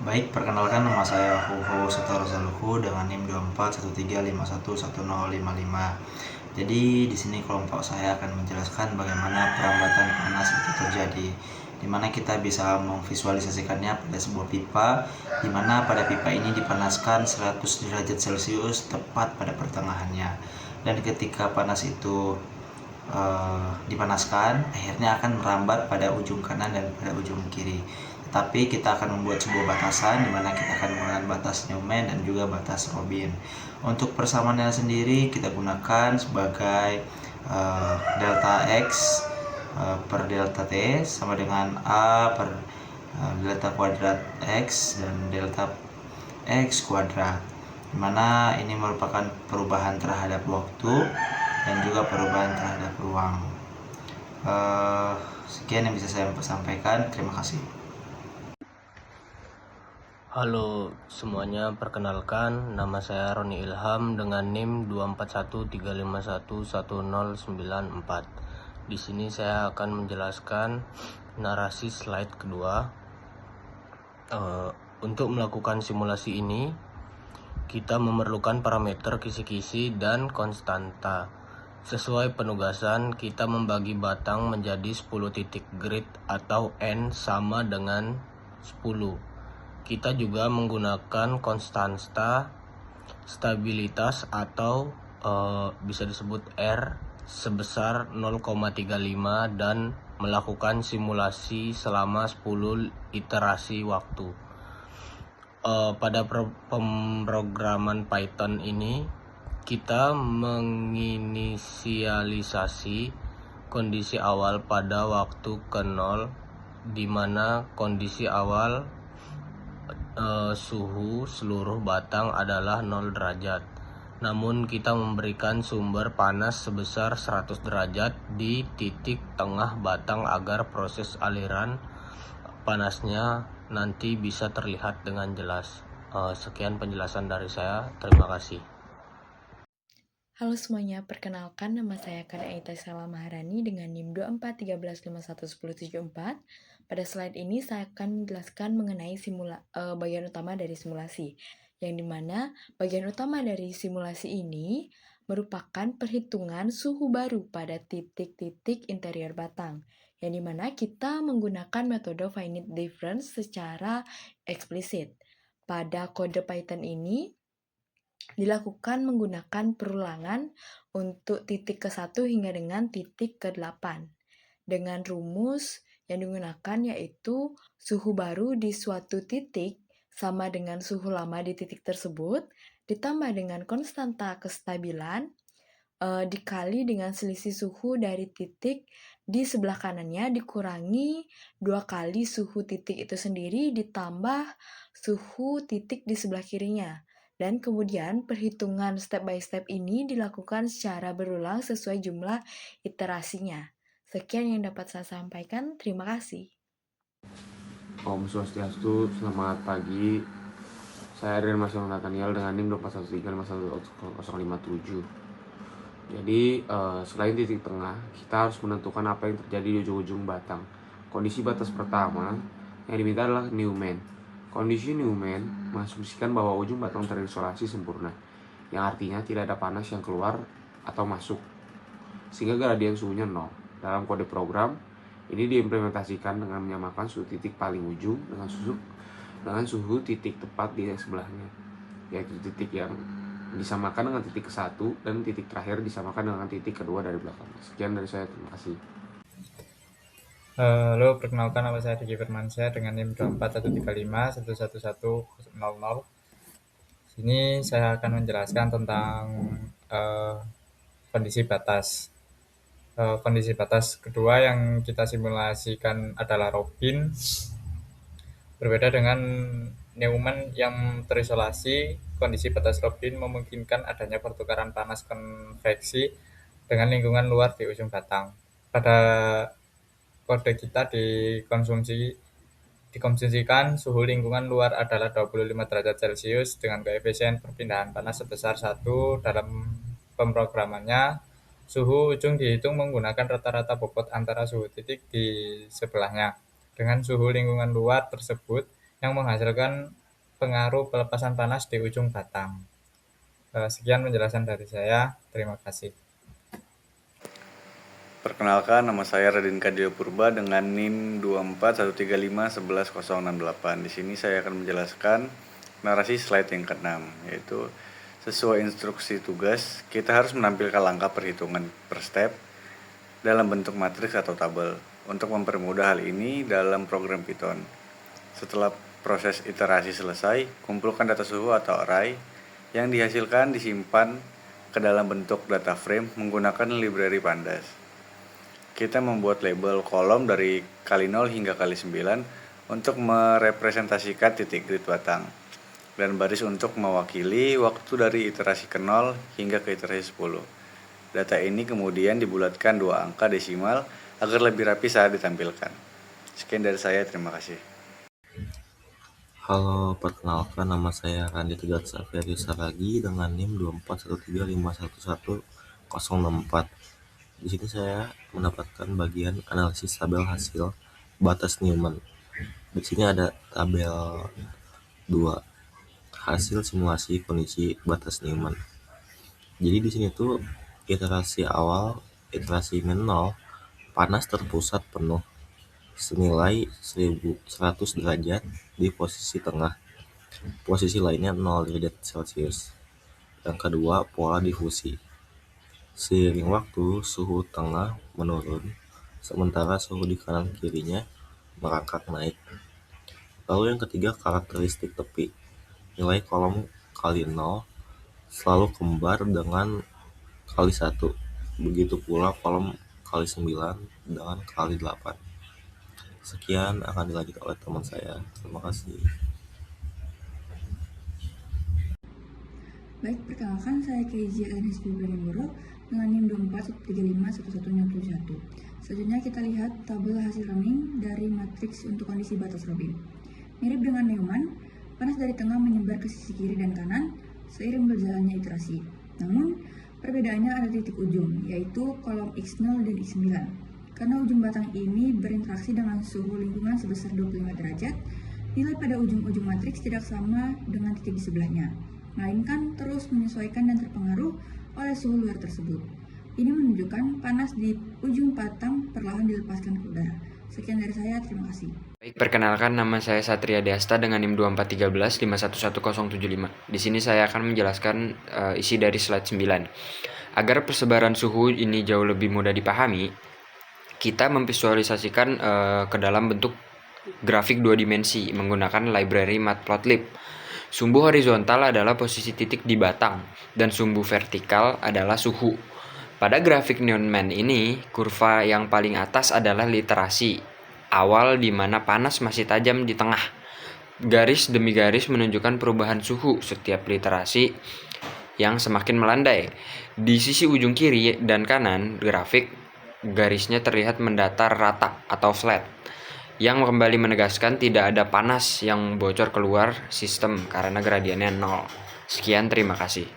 Baik, perkenalkan nama saya Hugo Setaro Saluhu dengan NIM 2413511055. Jadi di sini kelompok saya akan menjelaskan bagaimana perambatan panas itu terjadi, di mana kita bisa memvisualisasikannya pada sebuah pipa, di mana pada pipa ini dipanaskan 100 derajat Celcius tepat pada pertengahannya. Dan ketika panas itu dipanaskan, akhirnya akan merambat pada ujung kanan dan pada ujung kiri. Tetapi kita akan membuat sebuah batasan di mana kita akan menggunakan batas Newman dan juga batas Robin. Untuk persamaannya sendiri kita gunakan sebagai delta X per delta T sama dengan A per delta kuadrat X dan delta X kuadrat, dimana ini merupakan perubahan terhadap waktu dan juga perubahan terhadap ruang. Sekian yang bisa saya sampaikan. Terima kasih. Halo semuanya, perkenalkan nama saya Roni Ilham dengan NIM 2413511094. Di sini saya akan menjelaskan narasi slide kedua. Untuk melakukan simulasi ini, kita memerlukan parameter kisi-kisi dan konstanta. Sesuai penugasan, kita membagi batang menjadi 10 titik grid atau N sama dengan 10. Kita juga menggunakan konstanta stabilitas atau bisa disebut R sebesar 0,35 dan melakukan simulasi selama 10 iterasi waktu. Pada pemrograman Python ini kita menginisialisasi kondisi awal pada waktu ke 0, di mana kondisi awal suhu seluruh batang adalah 0 derajat. Namun kita memberikan sumber panas sebesar 100 derajat di titik tengah batang agar proses aliran panasnya nanti bisa terlihat dengan jelas. Sekian penjelasan dari saya. Terima kasih. Halo semuanya, perkenalkan nama saya Kana Aita Sela Maharani dengan NIM 2413511074. Pada slide ini saya akan menjelaskan mengenai bagian utama dari simulasi, yang dimana bagian utama dari simulasi ini merupakan perhitungan suhu baru pada titik-titik interior batang, yang dimana kita menggunakan metode finite difference secara eksplisit. Pada kode Python ini, dilakukan menggunakan perulangan untuk titik ke-1 hingga dengan titik ke-8. Dengan rumus yang digunakan yaitu suhu baru di suatu titik sama dengan suhu lama di titik tersebut, ditambah dengan konstanta kestabilan, dikali dengan selisih suhu dari titik di sebelah kanannya dikurangi 2 kali suhu titik itu sendiri ditambah suhu titik di sebelah kirinya. Dan kemudian perhitungan step by step ini dilakukan secara berulang sesuai jumlah iterasinya. Sekian yang dapat saya sampaikan. Terima kasih. Om Swastiastu, selamat pagi. Saya Adrian Marcel Nathaniel dengan NIM 2413511057. Jadi selain titik tengah, kita harus menentukan apa yang terjadi di ujung-ujung batang. Kondisi batas pertama yang diminta adalah Newman. Kondisi Newman mengasumsikan bahwa ujung batang terisolasi sempurna, yang artinya tidak ada panas yang keluar atau masuk, sehingga gradien suhunya 0. Dalam kode program, ini diimplementasikan dengan menyamakan suhu titik paling ujung dengan suhu titik tepat di sebelahnya, yaitu titik yang disamakan dengan titik ke-1 dan titik terakhir disamakan dengan titik kedua dari belakang. Sekian dari saya, terima kasih. Halo, perkenalkan nama saya Diki Firmansyah dengan NIM 241351111000. Sini saya akan menjelaskan tentang kondisi batas. Kondisi batas kedua yang kita simulasikan adalah Robin. Berbeda dengan Newman yang terisolasi, kondisi batas Robin memungkinkan adanya pertukaran panas konveksi dengan lingkungan luar di ujung batang. Pada kode kita dikonsumsikan suhu lingkungan luar adalah 25 derajat Celcius dengan koefisien perpindahan panas sebesar 1 dalam pemrogramannya. Suhu ujung dihitung menggunakan rata-rata bobot antara suhu titik di sebelahnya. Dengan suhu lingkungan luar tersebut, yang menghasilkan pengaruh pelepasan panas di ujung batang. Sekian penjelasan dari saya. Terima kasih. Perkenalkan, nama saya Radin Kadio Purba dengan NIM 24135111068. Di sini saya akan menjelaskan narasi slide yang ke-6, yaitu sesuai instruksi tugas, kita harus menampilkan langkah perhitungan per step dalam bentuk matriks atau tabel. Untuk mempermudah hal ini dalam program Python, setelah proses iterasi selesai, kumpulkan data suhu atau array yang dihasilkan disimpan ke dalam bentuk data frame menggunakan library pandas. Kita membuat label kolom dari kali 0 hingga kali 9 untuk merepresentasikan titik grid batang, dan baris untuk mewakili waktu dari iterasi ke 0 hingga ke iterasi 10. Data ini kemudian dibulatkan 2 angka desimal agar lebih rapi saat ditampilkan. Sekian dari saya, terima kasih. Halo, perkenalkan nama saya Randi Tegar Saferi Saragi dengan NIM 24135111064. Di sini saya mendapatkan bagian analisis tabel hasil batas Newman. Di sini ada tabel 2, hasil simulasi kondisi batas Newman. Jadi di sini tuh iterasi awal, iterasi min 0, panas terpusat penuh senilai 1100 derajat di posisi tengah. Posisi lainnya 0 derajat Celcius. Yang kedua, pola difusi. Seiring waktu, suhu tengah menurun, sementara suhu di kanan kirinya merangkak naik. Lalu yang ketiga, karakteristik tepi. Nilai kolom kali 0 selalu kembar dengan kali 1. Begitu pula kolom kali 9 dengan kali 8. Sekian akan dilanjut oleh teman saya. Terima kasih. Baik, perkenalkan saya Keiji Ernest Bibraniboro dengan NIM 241351161. Selanjutnya kita lihat tabel hasil running dari matriks untuk kondisi batas Robin. Mirip dengan Neumann, panas dari tengah menyebar ke sisi kiri dan kanan seiring berjalannya iterasi. Namun, perbedaannya ada titik ujung, yaitu kolom X0 dan X9. Karena ujung batang ini berinteraksi dengan suhu lingkungan sebesar 25 derajat, nilai pada ujung-ujung matriks tidak sama dengan titik di sebelahnya, melainkan terus menyesuaikan dan terpengaruh oleh suhu luar tersebut. Ini menunjukkan panas di ujung batang perlahan dilepaskan ke udara. Sekian dari saya, terima kasih. Baik, perkenalkan nama saya Satria Deasta dengan NIM 24315111075. Di sini saya akan menjelaskan isi dari slide 9. Agar persebaran suhu ini jauh lebih mudah dipahami, kita memvisualisasikan ke dalam bentuk grafik 2 dimensi menggunakan library Matplotlib. Sumbu horizontal adalah posisi titik di batang, dan sumbu vertikal adalah suhu. Pada grafik Neumann ini, kurva yang paling atas adalah literasi awal di mana panas masih tajam di tengah. Garis demi garis menunjukkan perubahan suhu setiap literasi yang semakin melandai. Di sisi ujung kiri dan kanan grafik, garisnya terlihat mendatar rata atau flat, yang kembali menegaskan tidak ada panas yang bocor keluar sistem karena gradiennya 0. Sekian, terima kasih.